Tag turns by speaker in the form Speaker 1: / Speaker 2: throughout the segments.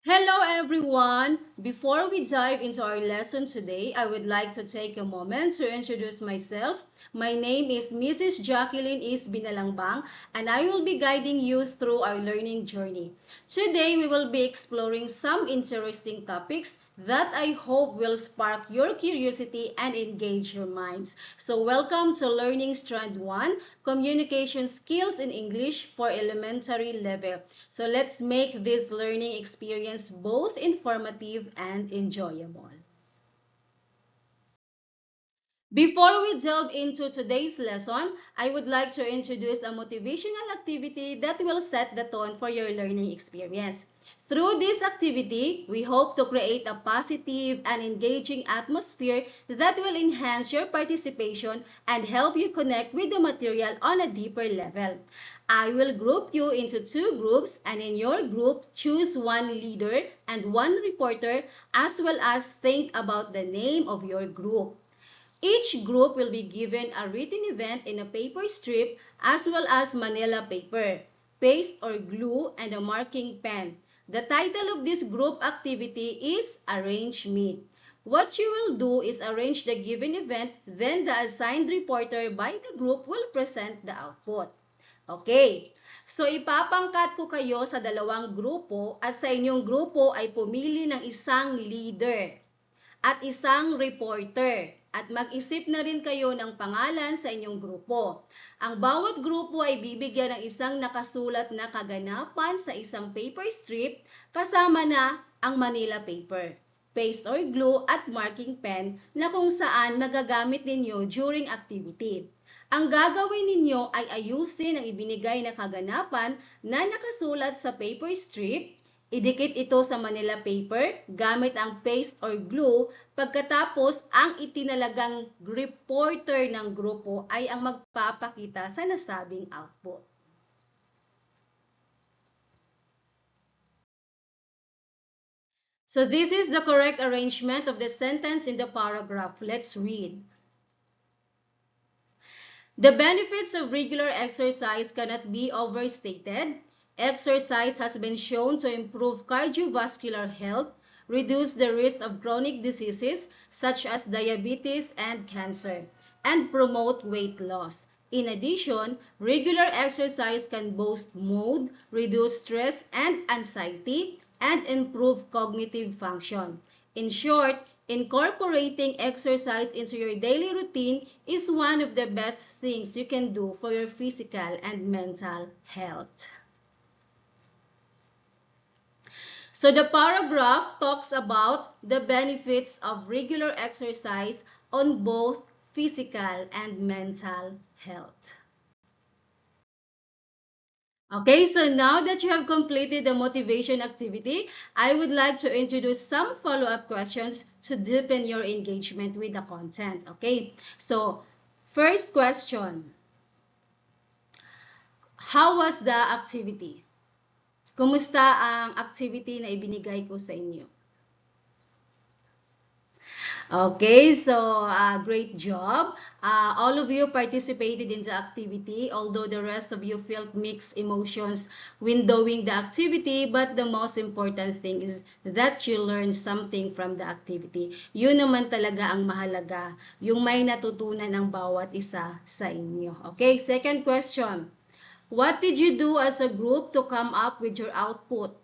Speaker 1: Hello everyone! Before we dive into our lesson today, I would like to take a moment to introduce myself. My name is Mrs. Jacqueline Is Binalangbang and I will be guiding you through our learning journey. Today we will be exploring some interesting topics that I hope will spark your curiosity and engage your minds. So welcome to Learning Strand 1, Communication Skills in English for Elementary Level. So let's make this learning experience both informative and enjoyable. Before we delve into today's lesson, I would like to introduce a motivational activity that will set the tone for your learning experience. Through this activity, we hope to create a positive and engaging atmosphere that will enhance your participation and help you connect with the material on a deeper level. I will group you into two groups, and in your group, choose one leader and one reporter, as well as think about the name of your group. Each group will be given a written event in a paper strip as well as manila paper, paste or glue, and a marking pen. The title of this group activity is Arrange Me. What you will do is arrange the given event, then the assigned reporter by the group will present the output. Okay. So ipapangkat ko kayo sa dalawang grupo at sa inyong grupo ay pumili ng isang leader at isang reporter. At mag-isip na rin kayo ng pangalan sa inyong grupo. Ang bawat grupo ay bibigyan ng isang nakasulat na kaganapan sa isang paper strip kasama na ang Manila paper, paste or glue at marking pen na kung saan magagamit ninyo during activity. Ang gagawin ninyo ay ayusin ang ibinigay na kaganapan na nakasulat sa paper strip. Idikit ito sa manila paper gamit ang paste or glue. Pagkatapos, ang itinalagang reporter ng grupo ay ang magpapakita sa nasabing output. So this is the correct arrangement of the sentence in the paragraph. Let's read. The benefits of regular exercise cannot be overstated. Exercise has been shown to improve cardiovascular health, reduce the risk of chronic diseases such as diabetes and cancer, and promote weight loss. In addition, regular exercise can boost mood, reduce stress and anxiety, and improve cognitive function. In short, incorporating exercise into your daily routine is one of the best things you can do for your physical and mental health. So the paragraph talks about the benefits of regular exercise on both physical and mental health. Okay, so now that you have completed the motivation activity, I would like to introduce some follow-up questions to deepen your engagement with the content. Okay, so first question. How was the activity? Kumusta ang activity na ibinigay ko sa inyo? Okay, so great job. All of you participated in the activity, although the rest of you felt mixed emotions windowing the activity, but the most important thing is that you learned something from the activity. Yun naman talaga ang mahalaga, yung may natutunan ang bawat isa sa inyo. Okay, second question. What did you do as a group to come up with your output?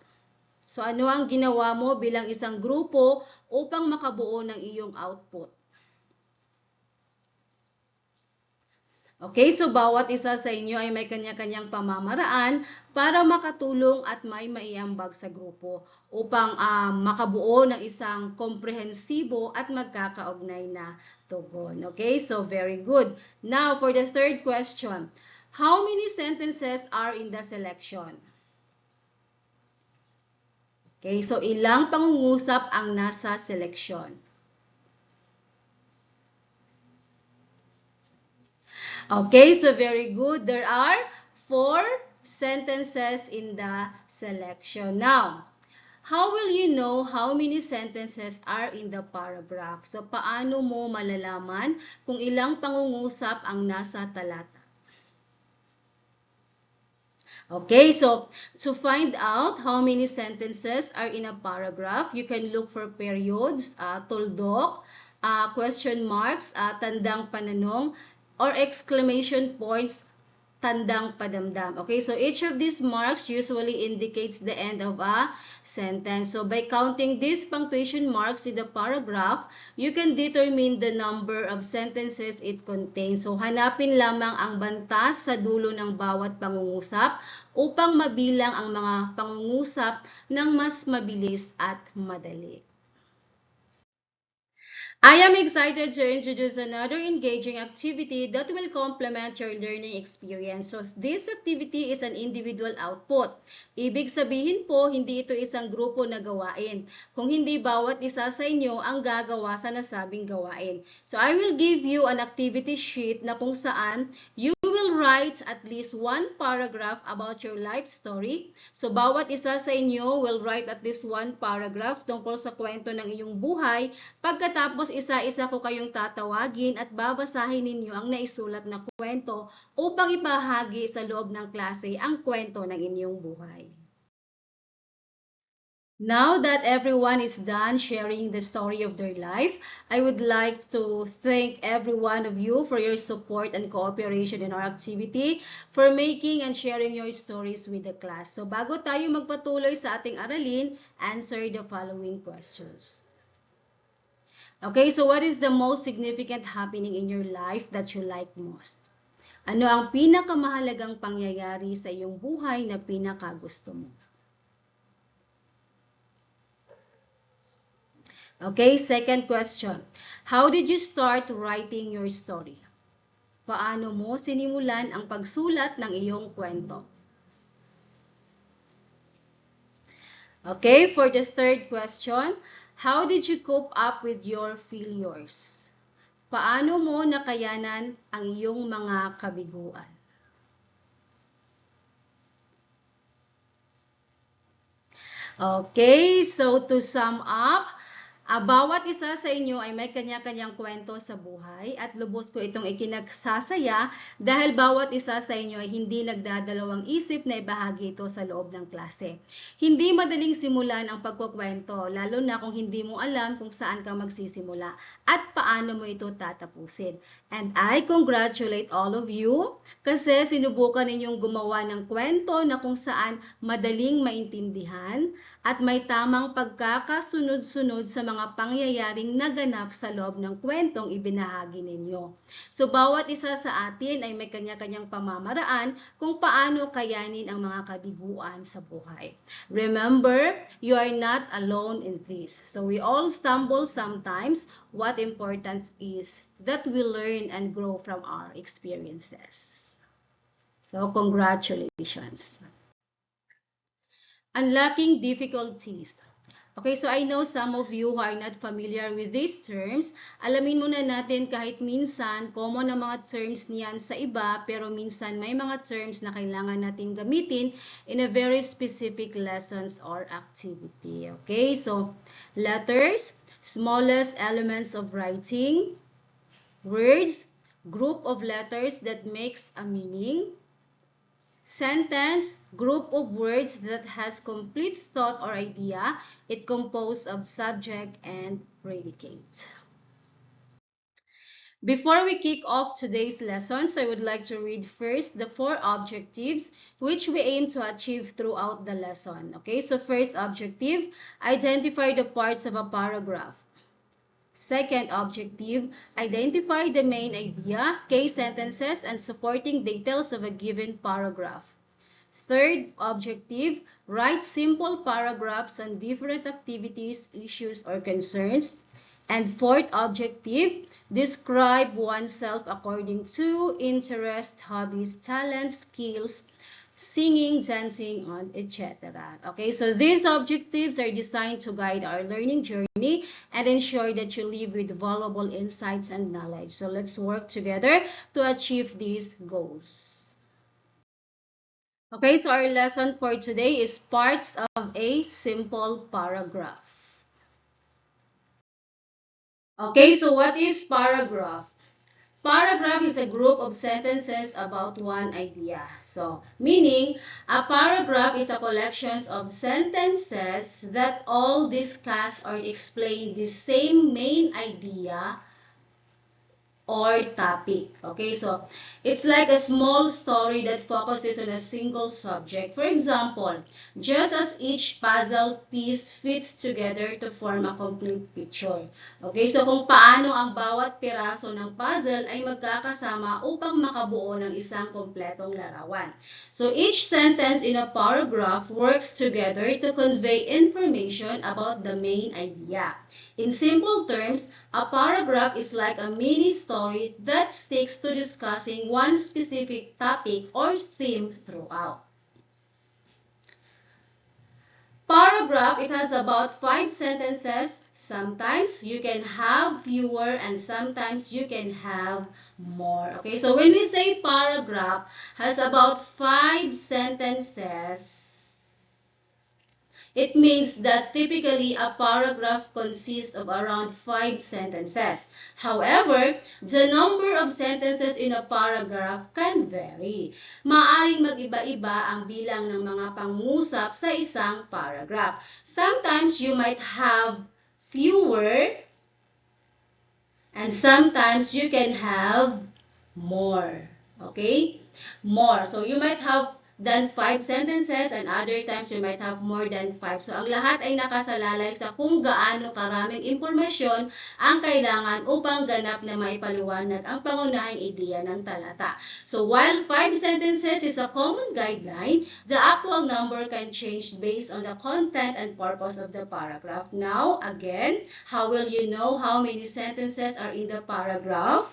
Speaker 1: So ano ang ginawa mo bilang isang grupo upang makabuo ng iyong output? Okay, so bawat isa sa inyo ay may kanya-kanyang pamamaraan para makatulong at may maiambag sa grupo upang makabuo ng isang komprehensibo at magkakaugnay na tugon. Okay, so very good. Now, for the third question. How many sentences are in the selection? Okay, so ilang pangungusap ang nasa seleksyon? Okay, so very good. There are 4 sentences in the selection. Now, how will you know how many sentences are in the paragraph? So, paano mo malalaman kung ilang pangungusap ang nasa talata? Okay, so to find out how many sentences are in a paragraph, you can look for periods, tuldok, question marks, tandang pananong, or exclamation points, tandang padamdam. Okay, so each of these marks usually indicates the end of a sentence. So by counting these punctuation marks in the paragraph, you can determine the number of sentences it contains. So hanapin lamang ang bantas sa dulo ng bawat pangungusap upang mabilang ang mga pangungusap ng mas mabilis at madali. I am excited to introduce another engaging activity that will complement your learning experience. So this activity is an individual output. Ibig sabihin po, hindi ito isang grupo na gawain. Kung hindi bawat isa sa inyo ang gagawa sa nasabing gawain. So I will give you an activity sheet na kung saan you will write at least one paragraph about your life story. So bawat isa sa inyo will write at least one paragraph tungkol sa kwento ng iyong buhay. Pagkatapos isa-isa ko kayong tatawagin at babasahin ninyo ang naisulat na kwento upang ibahagi sa loob ng klase ang kwento ng inyong buhay. Now that everyone is done sharing the story of their life, I would like to thank every one of you for your support and cooperation in our activity, for making and sharing your stories with the class. So bago tayo magpatuloy sa ating aralin, answer the following questions. Okay, so what is the most significant happening in your life that you like most? Ano ang pinakamahalagang pangyayari sa iyong buhay na pinakagusto mo? Okay, second question. How did you start writing your story? Paano mo sinimulan ang pagsulat ng iyong kwento? Okay, for the third question, how did you cope up with your failures? Paano mo nakayanan ang iyong mga kabiguan? Okay, so to sum up, bawat isa sa inyo ay may kanya-kanyang kwento sa buhay at lubos ko itong ikinagsasaya dahil bawat isa sa inyo ay hindi nagdadalawang isip na ibahagi ito sa loob ng klase. Hindi madaling simulan ang pagkukwento, lalo na kung hindi mo alam kung saan ka magsisimula at paano mo ito tatapusin. And I congratulate all of you kasi sinubukan ninyong gumawa ng kwento na kung saan madaling maintindihan at may tamang pagkakasunod-sunod sa mga pangyayaring naganap sa loob ng kwentong ibinahagi ninyo. So bawat isa sa atin ay may kanya-kanyang pamamaraan kung paano kayanin ang mga kabiguan sa buhay. Remember, you are not alone in this. So we all stumble sometimes. What important is that we learn and grow from our experiences. So congratulations. Unlocking difficulties. Okay, so I know some of you who are not familiar with these terms. Alamin muna natin kahit minsan, common na mga terms niyan sa iba, pero minsan may mga terms na kailangan natin gamitin in a very specific lessons or activity. Okay, so letters, smallest elements of writing, words, group of letters that makes a meaning, sentence, group of words that has complete thought or idea. It composed of subject and predicate. Before we kick off today's lessons, I would like to read first the 4 objectives which we aim to achieve throughout the lesson. Okay, so first objective, identify the parts of a paragraph. Second objective, identify the main idea, case sentences, and supporting details of a given paragraph. Third objective, write simple paragraphs on different activities, issues, or concerns. And fourth objective, describe oneself according to interest, hobbies, talents, skills, singing, dancing, etc. Okay, so these objectives are designed to guide our learning journey and ensure that you live with valuable insights and knowledge. So let's work together to achieve these goals. Okay, so our lesson for today is parts of a simple paragraph. Okay, so what is paragraph? Paragraph is a group of sentences about one idea. So, meaning, a paragraph is a collection of sentences that all discuss or explain the same main idea or topic. Okay, so it's like a small story that focuses on a single subject. For example, just as each puzzle piece fits together to form a complete picture. Okay, so kung paano ang bawat piraso ng puzzle ay magkakasama upang makabuo ng isang kompletong larawan. So each sentence in a paragraph works together to convey information about the main idea. In simple terms, a paragraph is like a mini story that sticks to discussing one specific topic or theme throughout. Paragraph, it has about 5 sentences. Sometimes you can have fewer and sometimes you can have more. Okay, so when we say paragraph has about 5 sentences, it means that typically a paragraph consists of around 5 sentences. However, the number of sentences in a paragraph can vary. Maaring mag-iba-iba ang bilang ng mga pangungusap sa isang paragraph. Sometimes you might have fewer and sometimes you can have more. Okay? More. So you might have than 5 sentences and other times you might have more than 5. So ang lahat ay nakasalalay sa kung gaano karaming impormasyon ang kailangan upang ganap na maipaliwanag ang pangunahing ideya ng talata. So while 5 sentences is a common guideline, the actual number can change based on the content and purpose of the paragraph. Now, again, how will you know how many sentences are in the paragraph?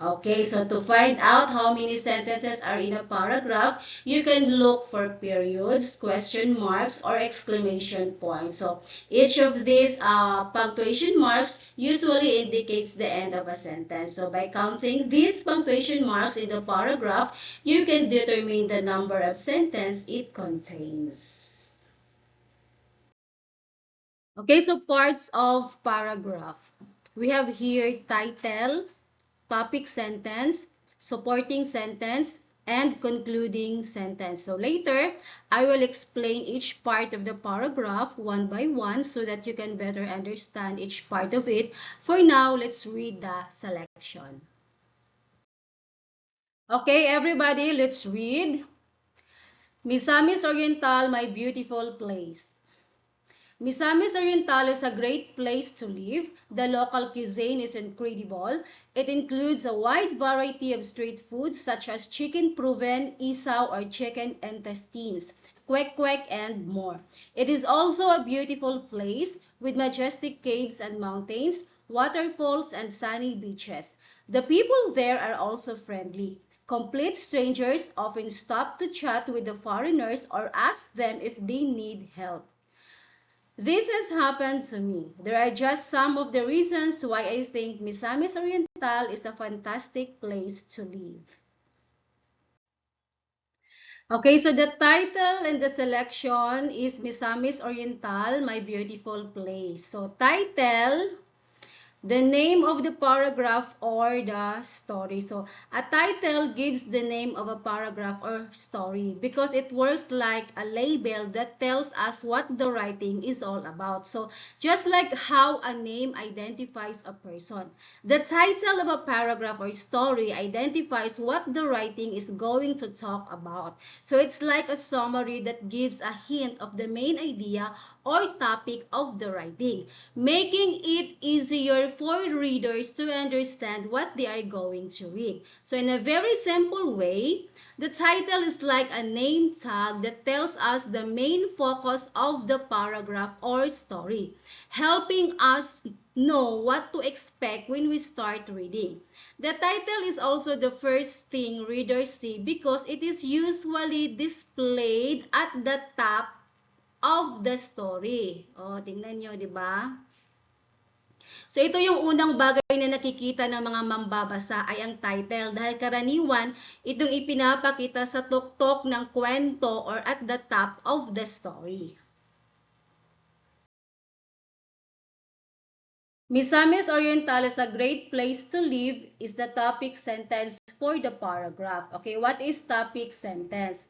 Speaker 1: Okay, so to find out how many sentences are in a paragraph, you can look for periods, question marks, or exclamation points. So each of these punctuation marks usually indicates the end of a sentence. So by counting these punctuation marks in the paragraph, you can determine the number of sentences it contains. Okay, so parts of paragraph. We have here title, topic sentence, supporting sentence, and concluding sentence. So later, I will explain each part of the paragraph one by one so that you can better understand each part of it. For now, let's read the selection. Okay, everybody, let's read. Misamis Oriental, my beautiful place. Misamis Oriental is a great place to live. The local cuisine is incredible. It includes a wide variety of street foods such as chicken proven, isaw or chicken intestines, kwek-kwek, and more. It is also a beautiful place with majestic caves and mountains, waterfalls, and sunny beaches. The people there are also friendly. Complete strangers often stop to chat with the foreigners or ask them if they need help. This has happened to me. There are just some of the reasons why I think Misamis Oriental is a fantastic place to live. Okay, so the title and the selection is Misamis Oriental, my beautiful place. So title, the name of the paragraph or the story. So a title gives the name of a paragraph or story because it works like a label that tells us what the writing is all about. So just like how a name identifies a person, the title of a paragraph or story identifies what the writing is going to talk about. So it's like a summary that gives a hint of the main idea or topic of the writing, making it easier for readers to understand what they are going to read. So in a very simple way, the title is like a name tag that tells us the main focus of the paragraph or story, helping us know what to expect when we start reading. The title is also the first thing readers see because it is usually displayed at the top of the story. O, tingnan nyo, di ba? So, ito yung unang bagay na nakikita ng mga mambabasa ay ang title dahil karaniwan itong ipinapakita sa tuktok ng kwento or at the top of the story. Misamis Oriental is a great place to live is the topic sentence for the paragraph. Okay, what is topic sentence?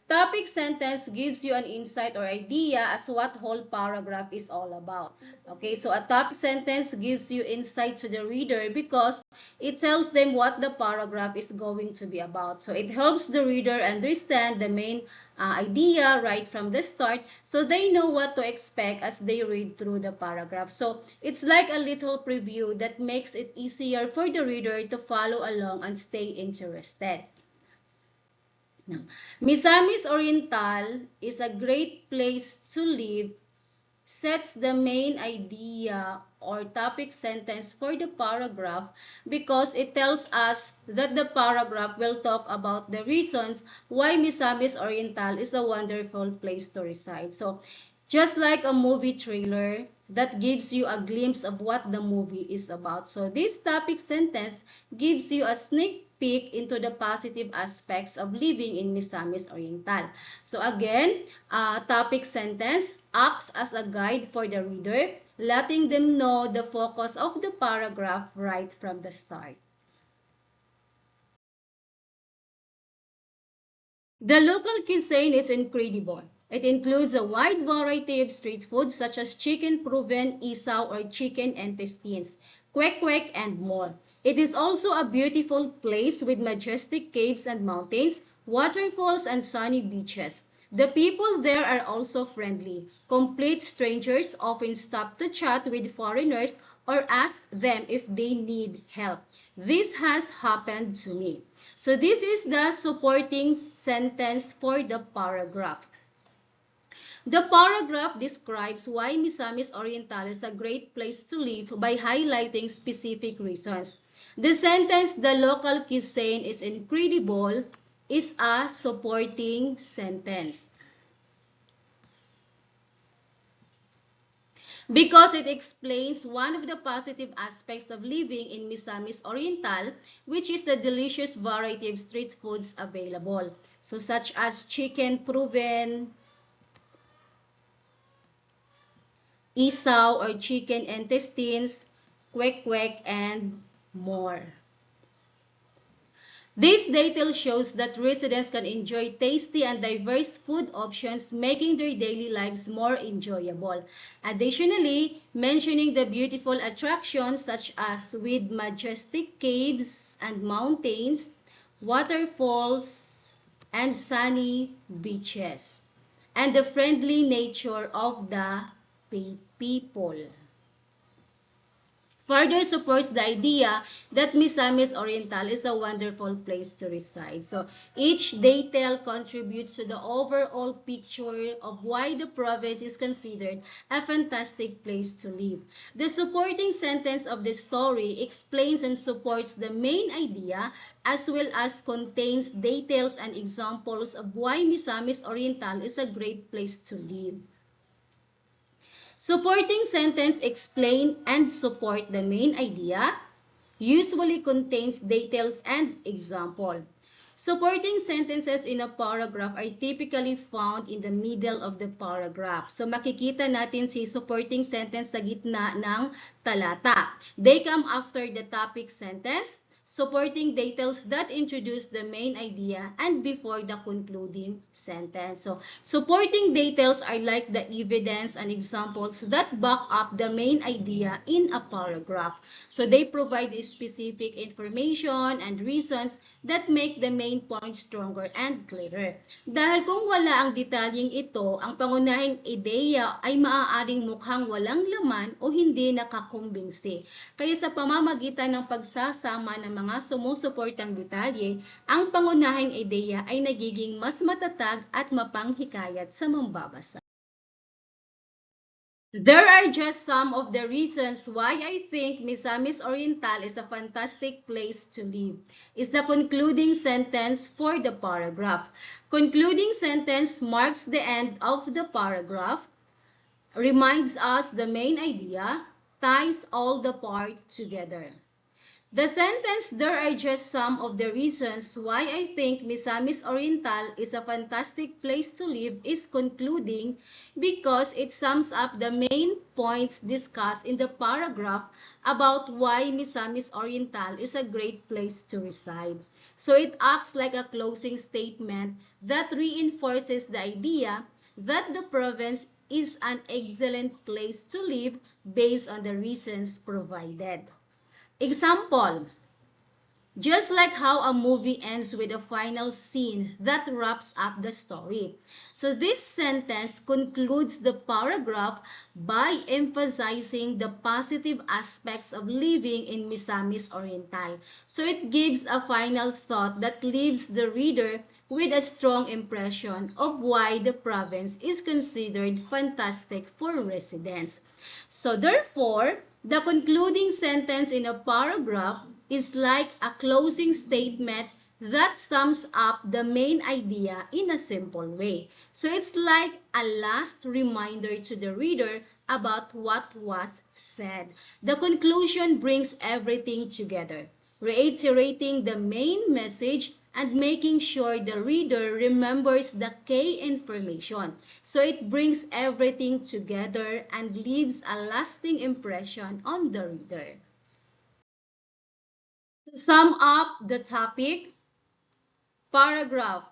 Speaker 1: Topic sentence gives you an insight or idea as what whole paragraph is all about. Okay, so a topic sentence gives you insight to the reader because it tells them what the paragraph is going to be about. So it helps the reader understand the main idea right from the start so they know what to expect as they read through the paragraph. So it's like a little preview that makes it easier for the reader to follow along and stay interested. Now, Misamis Oriental is a great place to live sets the main idea or topic sentence for the paragraph because it tells us that the paragraph will talk about the reasons why Misamis Oriental is a wonderful place to reside. So, just like a movie trailer that gives you a glimpse of what the movie is about. So, this topic sentence gives you a sneak peek into the positive aspects of living in Misamis Oriental. So again, topic sentence acts as a guide for the reader, letting them know the focus of the paragraph right from the start. The local cuisine is incredible. It includes a wide variety of street foods such as chicken proven, isaw or chicken intestines, kwek-kwek, and more. It is also a beautiful place with majestic caves and mountains, waterfalls, and sunny beaches. The people there are also friendly. Complete strangers often stop to chat with foreigners or ask them if they need help. This has happened to me. So this is the supporting sentence for the paragraph. The paragraph describes why Misamis Oriental is a great place to live by highlighting specific reasons. The sentence, the local cuisine is incredible, is a supporting sentence, because it explains one of the positive aspects of living in Misamis Oriental, which is the delicious variety of street foods available. So such as chicken proven, isaw or chicken intestines, kwek-kwek, and more. This detail shows that residents can enjoy tasty and diverse food options, making their daily lives more enjoyable. Additionally, mentioning the beautiful attractions such as with majestic caves and mountains, waterfalls, and sunny beaches, and the friendly nature of the people further supports the idea that Misamis Oriental is a wonderful place to reside. So each detail contributes to the overall picture of why the province is considered a fantastic place to live. The supporting sentence of the story explains and supports the main idea as well as contains details and examples of why Misamis Oriental is a great place to live. Supporting sentence explain and support the main idea, usually contains details and example. Supporting sentences in a paragraph are typically found in the middle of the paragraph. So makikita natin si supporting sentence sa gitna ng talata. They come after the topic sentence, supporting details that introduce the main idea, and before the concluding sentence. So, supporting details are like the evidence and examples that back up the main idea in a paragraph. So, they provide specific information and reasons that make the main point stronger and clearer. Dahil kung wala ang detalyeng ito, ang pangunahing ideya ay maaaring mukhang walang laman o hindi nakakumbinsi. Kaya sa pamamagitan ng pagsasama ng mga sumusuportang detalye, ang pangunahing ideya ay nagiging mas matatag at mapanghikayat sa mambabasa. There are just some of the reasons why I think Misamis Oriental is a fantastic place to live. Is the concluding sentence for the paragraph. Concluding sentence marks the end of the paragraph, reminds us the main idea, ties all the parts together. The sentence, "There are just some of the reasons why I think Misamis Oriental is a fantastic place to live," is concluding because it sums up the main points discussed in the paragraph about why Misamis Oriental is a great place to reside. So it acts like a closing statement that reinforces the idea that the province is an excellent place to live based on the reasons provided. Example, just like how a movie ends with a final scene that wraps up the story. So this sentence concludes the paragraph by emphasizing the positive aspects of living in Misamis Oriental. So it gives a final thought that leaves the reader with a strong impression of why the province is considered fantastic for residents. So therefore, the concluding sentence in a paragraph is like a closing statement that sums up the main idea in a simple way. So it's like a last reminder to the reader about what was said. The conclusion brings everything together, reiterating the main message and making sure the reader remembers the key information. So it brings everything together and leaves a lasting impression on the reader. To sum up the topic, paragraph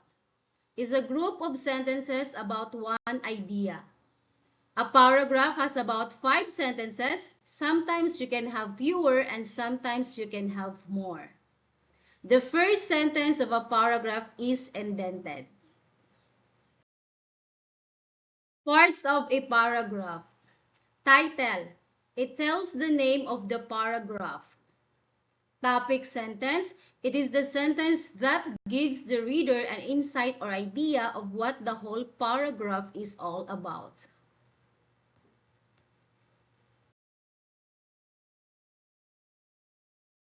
Speaker 1: is a group of sentences about one idea. A paragraph has about 5 sentences. Sometimes you can have fewer and sometimes you can have more. The first sentence of a paragraph is indented. Parts of a paragraph. Title. It tells the name of the paragraph. Topic sentence. It is the sentence that gives the reader an insight or idea of what the whole paragraph is all about.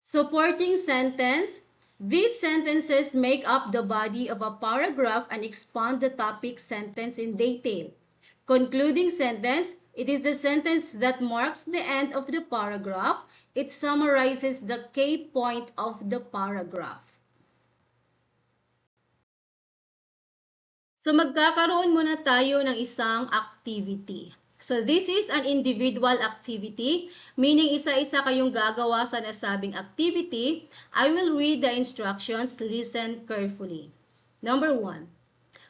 Speaker 1: Supporting sentence. These sentences make up the body of a paragraph and expand the topic sentence in detail. Concluding sentence. It is the sentence that marks the end of the paragraph. It summarizes the key point of the paragraph. So magkakaroon muna tayo ng isang activity. So this is an individual activity, meaning isa-isa kayong gagawa sa nasabing activity. I will read the instructions. Listen carefully. Number 1.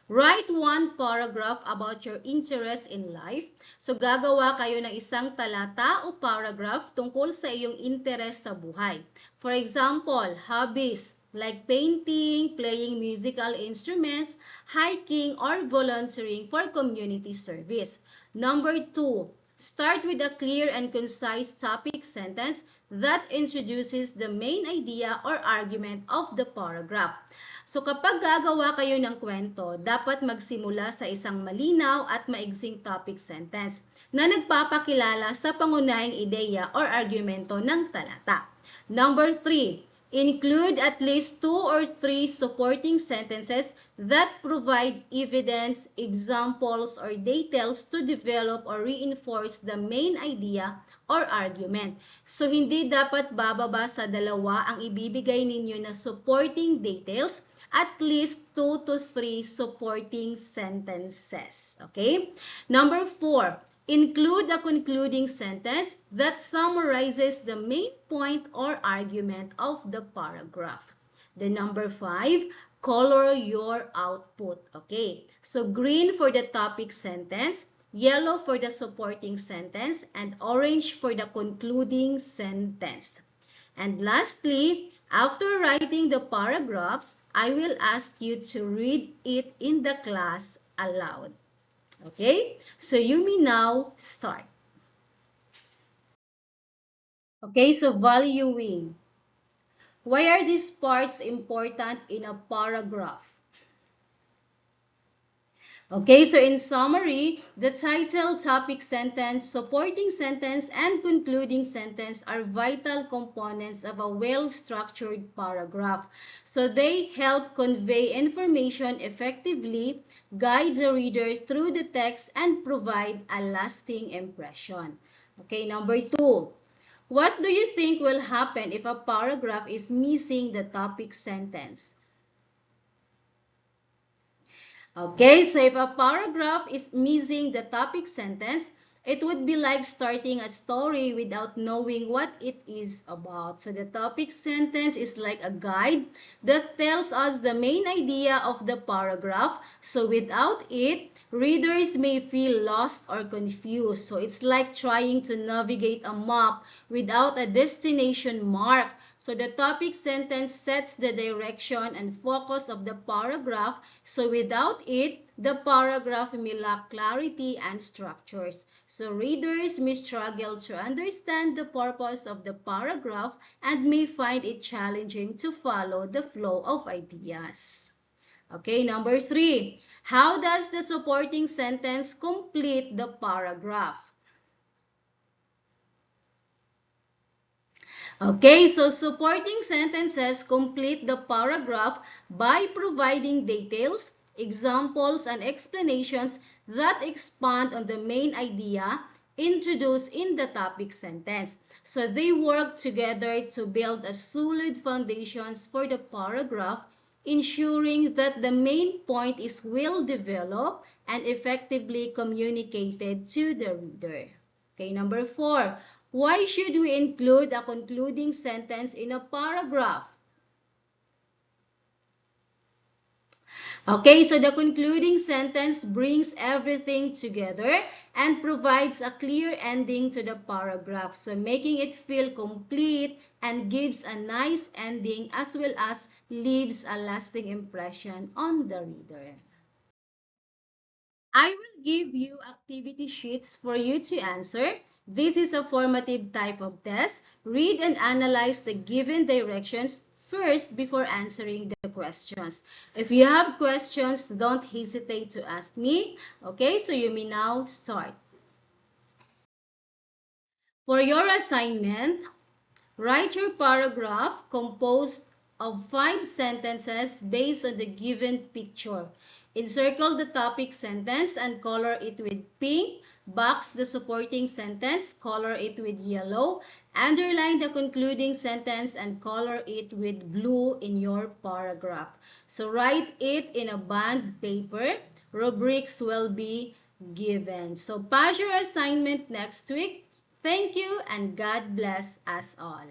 Speaker 1: Write one paragraph about your interest in life. So gagawa kayo ng isang talata o paragraph tungkol sa iyong interest sa buhay. For example, hobbies like painting, playing musical instruments, hiking, or volunteering for community service. Number 2, start with a clear and concise topic sentence that introduces the main idea or argument of the paragraph. So kapag gagawa kayo ng kwento, dapat magsimula sa isang malinaw at maigsing topic sentence na nagpapakilala sa pangunahing ideya or argumento ng talata. Number 3, include at least 2 or 3 supporting sentences that provide evidence, examples, or details to develop or reinforce the main idea or argument. So hindi dapat bababa sa 2 ang ibibigay ninyo na supporting details, at least 2 to 3 supporting sentences. Okay? Number 4, include a concluding sentence that summarizes the main point or argument of the paragraph. The number 5, color your output. Okay? So green for the topic sentence, yellow for the supporting sentence, and orange for the concluding sentence. And lastly, after writing the paragraphs, I will ask you to read it in the class aloud. Okay? So you may now start. Okay, so valuing. Why are these parts important in a paragraph? Okay, so in summary, the title, topic sentence, supporting sentence, and concluding sentence are vital components of a well-structured paragraph. So they help convey information effectively, guide the reader through the text, and provide a lasting impression. Okay, number 2. What do you think will happen if a paragraph is missing the topic sentence? Okay, so if a paragraph is missing the topic sentence, it would be like starting a story without knowing what it is about. So the topic sentence is like a guide that tells us the main idea of the paragraph. So without it, readers may feel lost or confused. So it's like trying to navigate a map without a destination mark. So the topic sentence sets the direction and focus of the paragraph. So without it, the paragraph may lack clarity and structures. So readers may struggle to understand the purpose of the paragraph and may find it challenging to follow the flow of ideas. Okay, number 3. How does the supporting sentence complete the paragraph? Okay, so supporting sentences complete the paragraph by providing details, examples, and explanations that expand on the main idea introduced in the topic sentence. So they work together to build a solid foundations for the paragraph, ensuring that the main point is well developed and effectively communicated to the reader. Okay, number 4. Why should we include a concluding sentence in a paragraph? Okay, so the concluding sentence brings everything together and provides a clear ending to the paragraph, so making it feel complete and gives a nice ending as well as leaves a lasting impression on the reader. I will give you activity sheets for you to answer. This is a formative type of test. Read and analyze the given directions first before answering the questions. If you have questions, don't hesitate to ask me. Okay, so you may now start. For your assignment, write your paragraph composed of 5 sentences based on the given picture. Encircle the topic sentence and color it with pink. Box the supporting sentence, color it with yellow. Underline the concluding sentence and color it with blue in your paragraph. So write it in a bond paper. Rubrics will be given. So pass your assignment next week. Thank you and God bless us all.